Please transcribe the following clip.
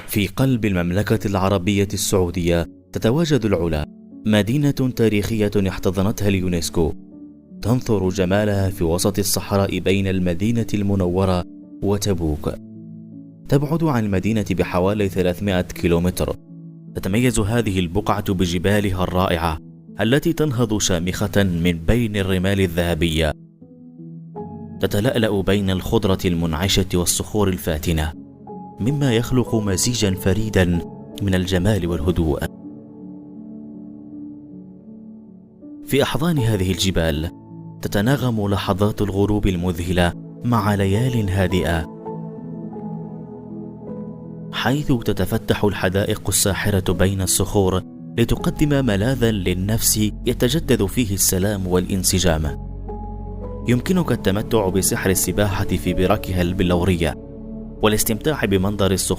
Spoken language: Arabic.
في قلب المملكة العربية السعودية تتواجد العلا، مدينة تاريخية احتضنتها اليونسكو، تنثر جمالها في وسط الصحراء بين المدينة المنورة وتبوك. تبعد عن المدينة بحوالي 300 كيلومتر. تتميز هذه البقعة بجبالها الرائعة التي تنهض شامخة من بين الرمال الذهبية، تتلألأ بين الخضرة المنعشة والصخور الفاتنة، مما يخلق مزيجا فريدا من الجمال والهدوء. في أحضان هذه الجبال تتناغم لحظات الغروب المذهلة مع ليال هادئة، حيث تتفتح الحدائق الساحرة بين الصخور لتقدم ملاذا للنفس يتجدد فيه السلام والانسجام. يمكنك التمتع بسحر السباحة في بركها البلورية والاستمتاع بمنظر الصخور